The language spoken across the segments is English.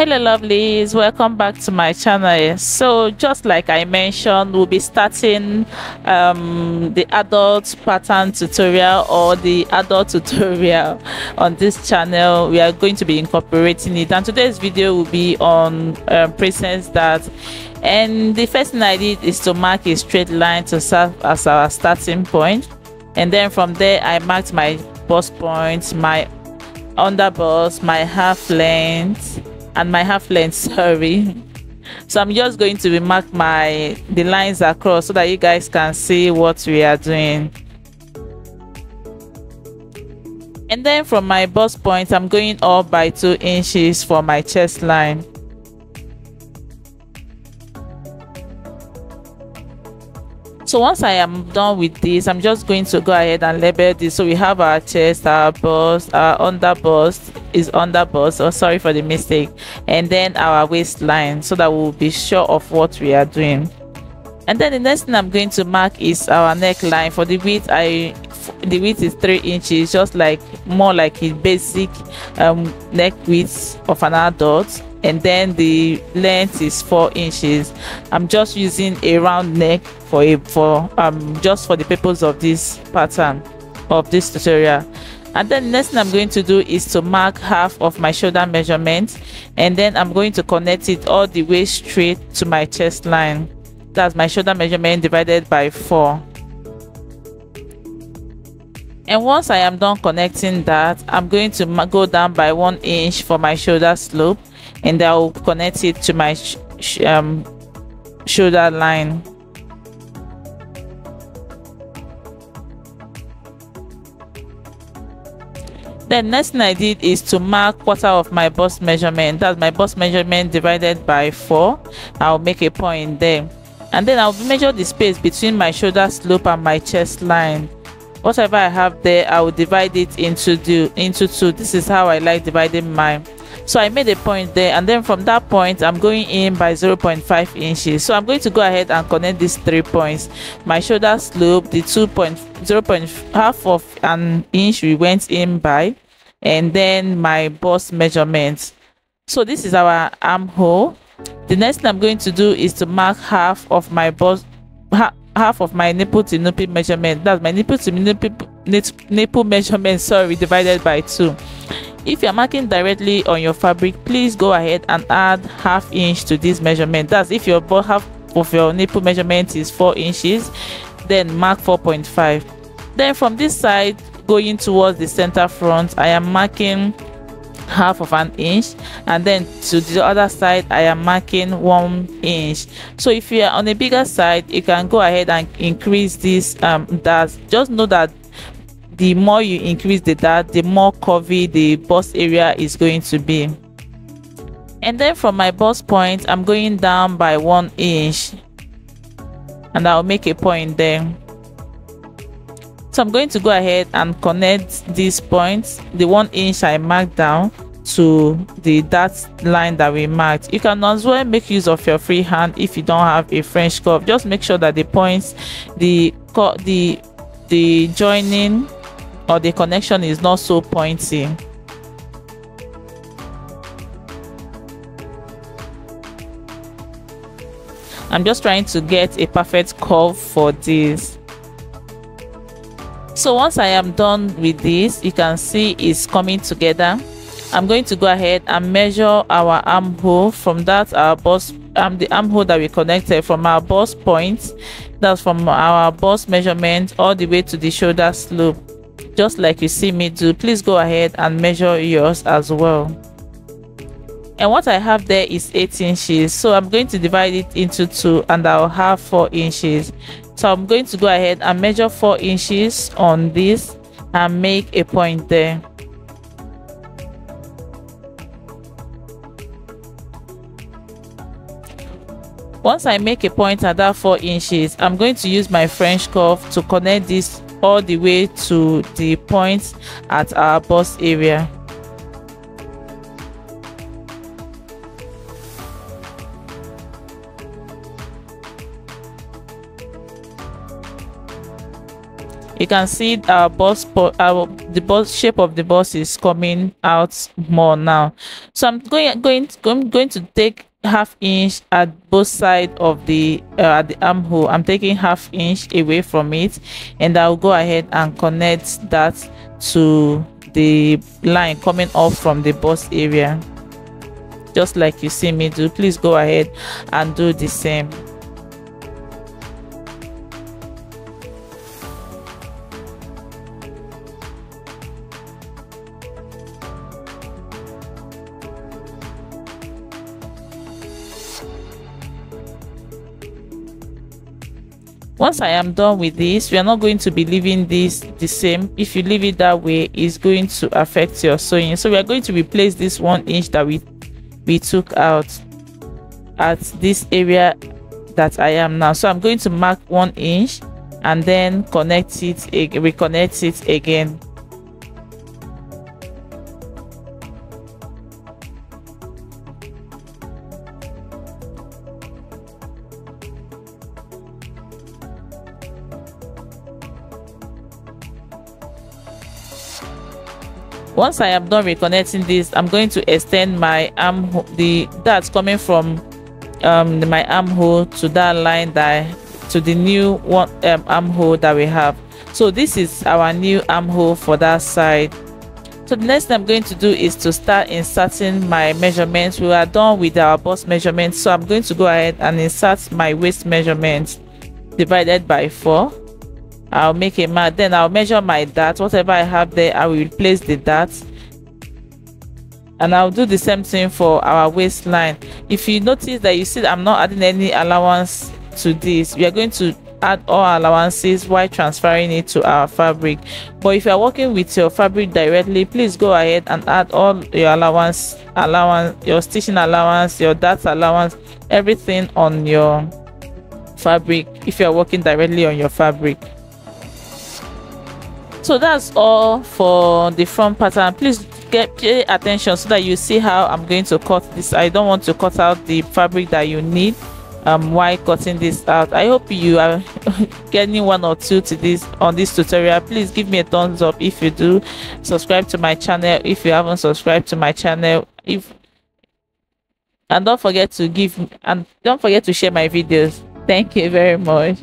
Hello lovelies, welcome back to my channel. So just like I mentioned, we'll be starting the adult pattern tutorial or the adult tutorial on this channel. We are going to be incorporating it, and today's video will be on presence that. And the first thing I did is to mark a straight line to serve as our starting point, and then from there I marked my bust points, my underbust, my half length and my half length, sorry. So I'm just going to mark the lines across so that you guys can see what we are doing. And then from my bust point, I'm going up by 2 inches for my chest line. So once I am done with this, I'm just going to go ahead and label this. So we have our chest, our bust, our underbust is underbust, oh sorry for the mistake, and then our waistline, so that we'll be sure of what we are doing. And then the next thing I'm going to mark is our neckline. For the width, the width is 3 inches, just like more like a basic neck width of an adult, and then the length is 4 inches. I'm just using a round neck just for the purpose of this pattern of this tutorial. And then the next thing I'm going to do is to mark half of my shoulder measurement, and then I'm going to connect it all the way straight to my chest line. That's my shoulder measurement divided by 4. And once I am done connecting that, I'm going to go down by 1 inch for my shoulder slope, and I will connect it to my shoulder line. Then next thing I did is to mark quarter of my bust measurement. That's my bust measurement divided by 4. I'll make a point there, and then I'll measure the space between my shoulder slope and my chest line. Whatever I have there, I will divide it into 2. This is how I like dividing mine. So I made a point there, and then from that point I'm going in by 0.5 inches. So I'm going to go ahead and connect these 3 points. My shoulder slope, the 0.5 of an inch we went in by, and then my bust measurement. So this is our armhole. The next thing I'm going to do is to mark half of my bust, half of my nipple to nipple measurement. That's my nipple to nipple measurement, sorry, divided by 2. If you're marking directly on your fabric, please go ahead and add ½ inch to this measurement. That's if your half of your nipple measurement is 4 inches, then mark 4.5. Then from this side going towards the center front, I am marking ½ of an inch, and then to the other side I am marking 1 inch. So if you are on a bigger side, you can go ahead and increase this dart. Just know that the more you increase the dart, the more curvy the bust area is going to be. And then from my bust point, I'm going down by 1 inch, and I'll make a point there. So I'm going to go ahead and connect these points, the 1 inch I marked down, to the dart line that we marked. You can as well make use of your free hand if you don't have a French curve. Just make sure that the points, the joining or the connection is not so pointy. I'm just trying to get a perfect curve for this. So once I am done with this, you can see it's coming together. I'm going to go ahead and measure our armhole. From that, our bust, the armhole that we connected from our bust point, that's from our bust measurement all the way to the shoulder slope, just like you see me do. Please go ahead and measure yours as well. And what I have there is 8 inches, so I'm going to divide it into 2, and I'll have 4 inches. So I'm going to go ahead and measure 4 inches on this and make a point there. Once I make a point at that 4 inches, I'm going to use my French curve to connect this all the way to the point at our bust area. You can see our the bust shape of the bust is coming out more now. So I'm going to take half inch at both sides of the at the armhole. I'm taking half inch away from it, and I'll go ahead and connect that to the line coming off from the bust area, just like you see me do. Please go ahead and do the same. Once I am done with this, we are not going to be leaving this the same. If you leave it that way, it's going to affect your sewing. So we are going to replace this 1 inch that we took out at this area that I am now. So I'm going to mark 1 inch and then reconnect it again. Once I am done reconnecting this, I'm going to extend my armhole, that's coming from my armhole to that line, to the new one armhole that we have. So this is our new armhole for that side. So the next thing I'm going to do is to start inserting my measurements. We are done with our bust measurements, so I'm going to go ahead and insert my waist measurements divided by 4. I'll make a mark, then I'll measure my dart. Whatever I have there, I will replace the dart, and I'll do the same thing for our waistline. If you notice that you see that I'm not adding any allowance to this, we are going to add all allowances while transferring it to our fabric. But if you are working with your fabric directly, please go ahead and add all your allowance, your stitching allowance, your dart allowance, everything on your fabric if you are working directly on your fabric. So that's all for the front pattern. Please pay attention so that you see how I'm going to cut this. I don't want to cut out the fabric that you need while cutting this out. I hope you are getting 1 or 2 to this on this tutorial. Please give me a thumbs up if you do. Subscribe to my channel if you haven't subscribed to my channel. And don't forget to share my videos. Thank you very much.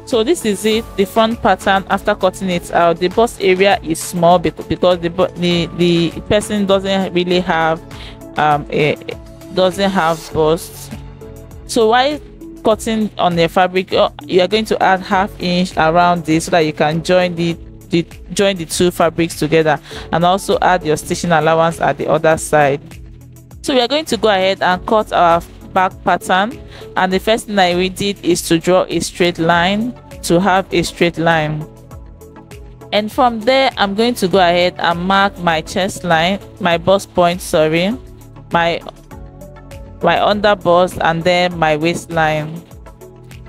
So this is it, the front pattern after cutting it out. The bust area is small because the person doesn't really have bust. So while cutting on the fabric, you are going to add ½ inch around this so that you can join the 2 fabrics together, and also add your stitching allowance at the other side. So we are going to go ahead and cut our back pattern, and the first thing I did is to draw a straight line, to have a straight line, and from there I'm going to go ahead and mark my chest line, my bust point, my under bust, and then my waistline,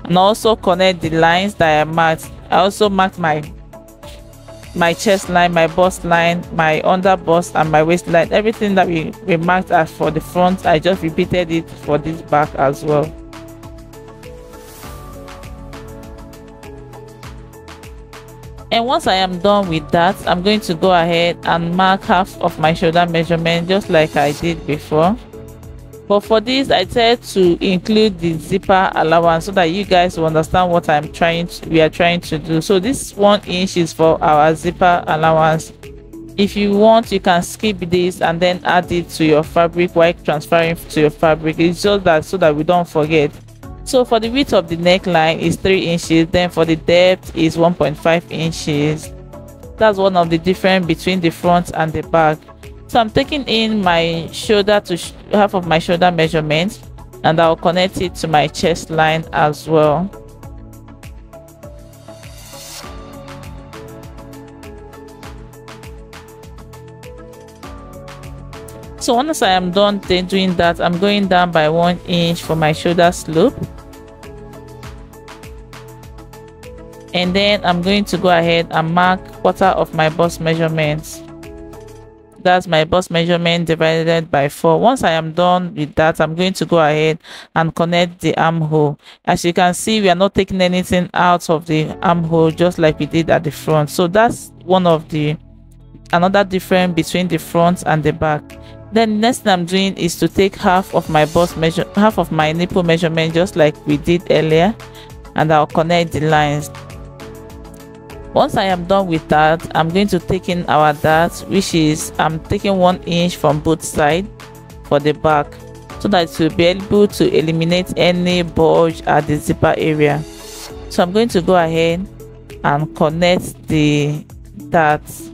and also connect the lines that I marked. I also marked my chest line, my bust line, my under bust, and my waistline. Everything that we marked as for the front, I just repeated it for this back as well. And once I am done with that, I'm going to go ahead and mark half of my shoulder measurement just like I did before. But for this, I tried to include the zipper allowance so that you guys will understand what we are trying to do. So this 1 inch is for our zipper allowance. If you want, you can skip this and then add it to your fabric while transferring to your fabric. It's just that so that we don't forget. So for the width of the neckline is 3 inches, then for the depth is 1.5 inches. That's one of the difference between the front and the back. So I'm taking in my shoulder to half of my shoulder measurement, and I'll connect it to my chest line as well. So once I am done doing that, I'm going down by 1 inch for my shoulder slope. and then I'm going to go ahead and mark quarter of my bust measurements. That's my bust measurement divided by 4. Once I am done with that, I'm going to go ahead and connect the armhole. As you can see, we are not taking anything out of the armhole, just like we did at the front. So that's one of the another difference between the front and the back. Then next thing I'm doing is to take half of my nipple measurement, just like we did earlier, and I'll connect the lines. Once I am done with that, I'm going to take in our dart, which is I'm taking 1 inch from both sides for the back, so that it will be able to eliminate any bulge at the zipper area. So I'm going to go ahead and connect the darts.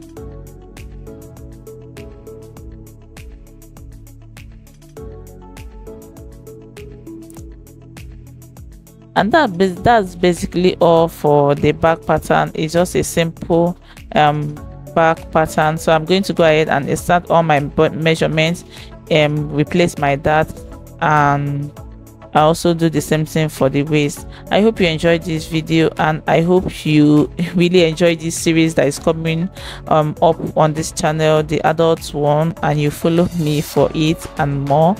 And that's basically all for the back pattern. It's just a simple back pattern. So I'm going to go ahead and insert all my measurements and replace my dart, and I also do the same thing for the waist. I hope you enjoyed this video, and I hope you really enjoyed this series that is coming up on this channel, the adult one, and you follow me for it and more.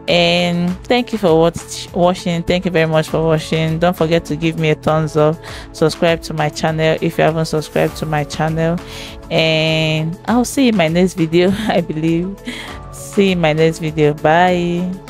And thank you for watching. Thank you very much for watching. Don't forget to give me a thumbs up, subscribe to my channel if you haven't subscribed to my channel, and I'll see you in my next video. I believe see you in my next video. Bye.